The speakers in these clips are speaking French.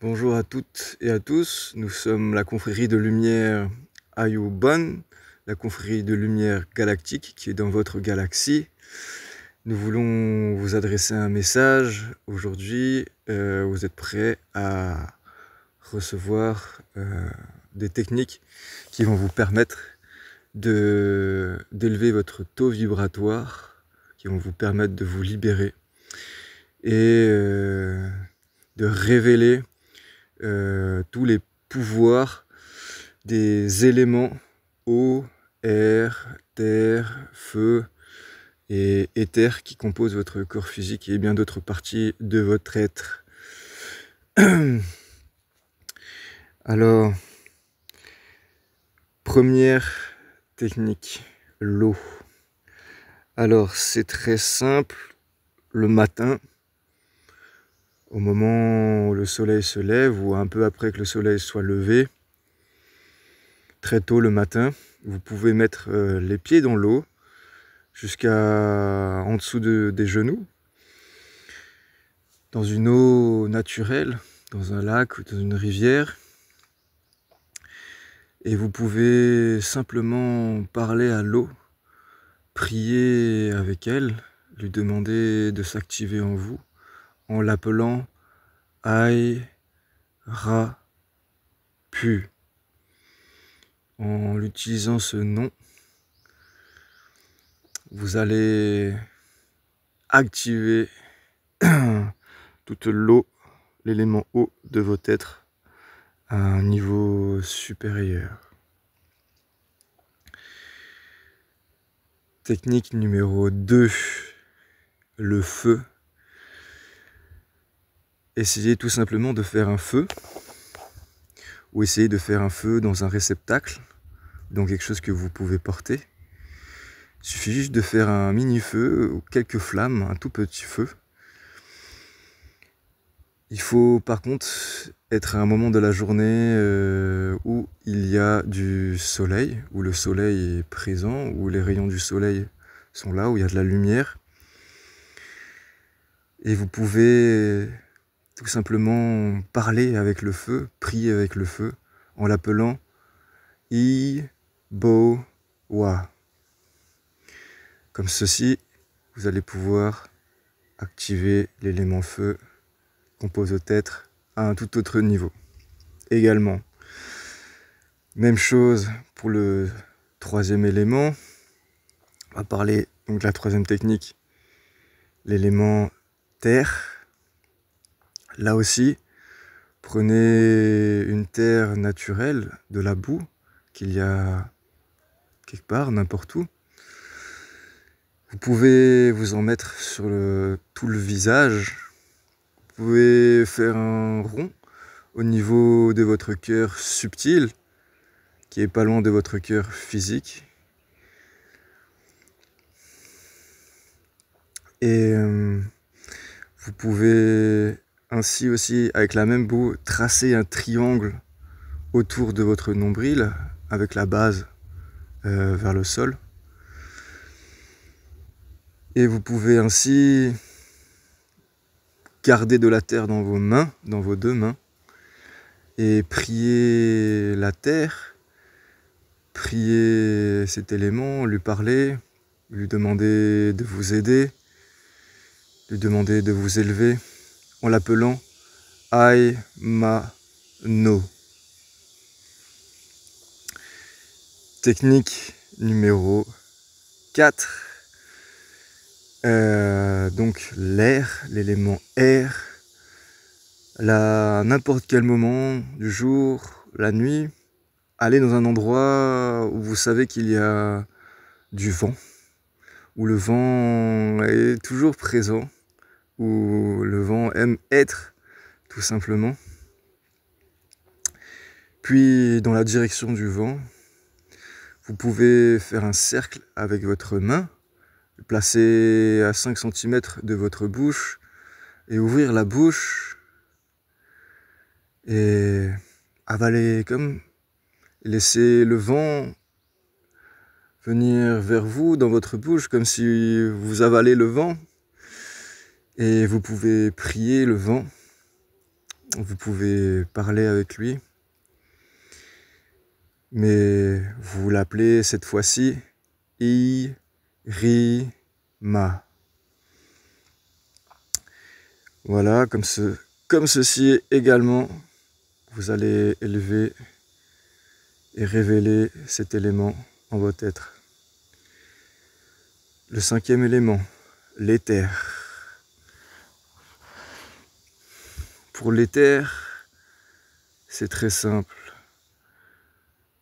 Bonjour à toutes et à tous, nous sommes la confrérie de lumière Ayubon, la confrérie de lumière galactique qui est dans votre galaxie. Nous voulons vous adresser un message aujourd'hui. Vous êtes prêts à recevoir des techniques qui vont vous permettre d'élever votre taux vibratoire, qui vont vous permettre de vous libérer et de révéler tous les pouvoirs des éléments eau, air, terre, feu et éther qui composent votre corps physique et bien d'autres parties de votre être. Alors, première technique, l'eau. Alors, c'est très simple. Le matin, au moment où le soleil se lève ou un peu après que le soleil soit levé, très tôt le matin, vous pouvez mettre les pieds dans l'eau jusqu'à en dessous des genoux, dans une eau naturelle, dans un lac ou dans une rivière. Et vous pouvez simplement parler à l'eau, prier avec elle, lui demander de s'activer en vous, en l'appelant Aï Ra Pu. En l'utilisant ce nom, vous allez activer toute l'eau, l'élément eau de votre être à un niveau supérieur. Technique numéro 2, le feu. Essayez tout simplement de faire un feu, ou essayez de faire un feu dans un réceptacle, dans quelque chose que vous pouvez porter. Il suffit juste de faire un mini-feu ou quelques flammes, un tout petit feu. Il faut par contre être à un moment de la journée où il y a du soleil, où le soleil est présent, où les rayons du soleil sont là, où il y a de la lumière. Et vous pouvez tout simplement parler avec le feu, prier avec le feu, en l'appelant I-Bo-Wa. Comme ceci, vous allez pouvoir activer l'élément feu compose votre être à un tout autre niveau. Également, même chose pour le troisième élément. On va parler donc de la troisième technique, l'élément terre. Là aussi, prenez une terre naturelle, de la boue qu'il y a quelque part, n'importe où. Vous pouvez vous en mettre sur tout le visage. Vous pouvez faire un rond au niveau de votre cœur subtil, qui est pas loin de votre cœur physique. Et vous pouvez ainsi aussi, avec la même boue, tracer un triangle autour de votre nombril, avec la base vers le sol. Et vous pouvez ainsi garder de la terre dans vos mains, dans vos deux mains, et prier la terre, prier cet élément, lui parler, lui demander de vous aider, lui demander de vous élever, en l'appelant Ai Ma No. Technique numéro 4. Donc l'air, l'élément air. À n'importe quel moment du jour, la nuit, allez dans un endroit où vous savez qu'il y a du vent, où le vent est toujours présent, où le vent aime être, tout simplement. Puis, dans la direction du vent, vous pouvez faire un cercle avec votre main, le placer à 5 cm de votre bouche et ouvrir la bouche et avaler comme laisser le vent venir vers vous dans votre bouche comme si vous avalez le vent. Et vous pouvez prier le vent vous pouvez parler avec lui, mais vous l'appelez cette fois-ci Irima. Voilà, comme ceci également, vous allez élever et révéler cet élément en votre être. Le 5e élément, l'éther. Pour l'éther, c'est très simple.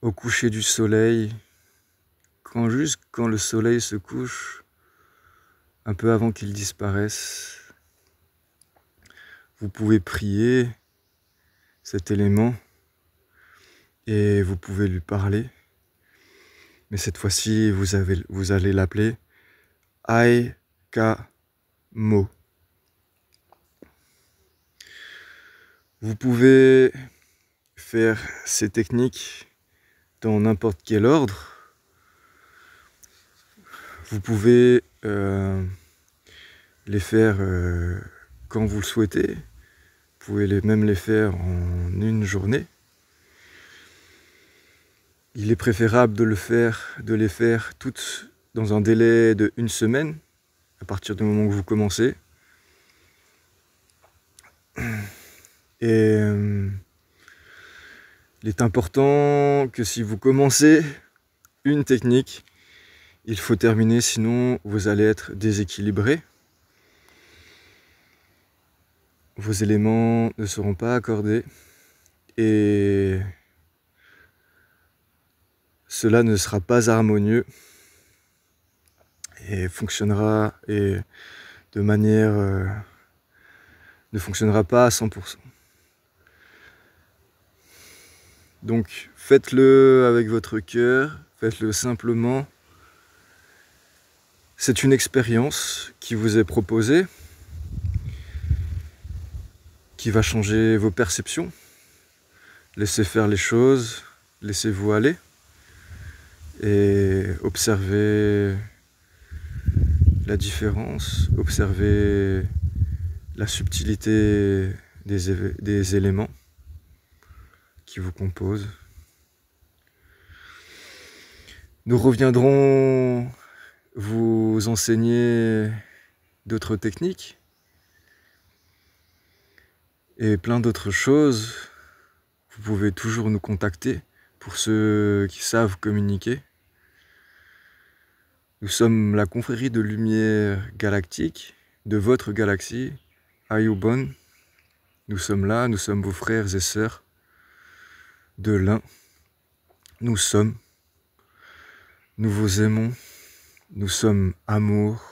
Au coucher du soleil, quand le soleil se couche, un peu avant qu'il disparaisse, vous pouvez prier cet élément et vous pouvez lui parler. Mais cette fois-ci, vous allez l'appeler Aikamo. Vous pouvez faire ces techniques dans n'importe quel ordre. Vous pouvez les faire quand vous le souhaitez. Vous pouvez même les faire en une journée. Il est préférable de les faire toutes dans un délai de 1 semaine, à partir du moment où vous commencez. Et il est important que si vous commencez une technique, il faut terminer, sinon vous allez être déséquilibré. Vos éléments ne seront pas accordés et cela ne sera pas harmonieux et ne fonctionnera pas à 100%. Donc faites-le avec votre cœur, faites-le simplement. C'est une expérience qui vous est proposée, qui va changer vos perceptions. Laissez faire les choses, laissez-vous aller et observez la différence, observez la subtilité des éléments qui vous composent. Nous reviendrons vous enseigner d'autres techniques et plein d'autres choses. Vous pouvez toujours nous contacter pour ceux qui savent communiquer. Nous sommes la confrérie de lumière galactique de votre galaxie, Ayubon. Nous sommes là, nous sommes vos frères et sœurs de l'un. Nous vous aimons, nous sommes amour.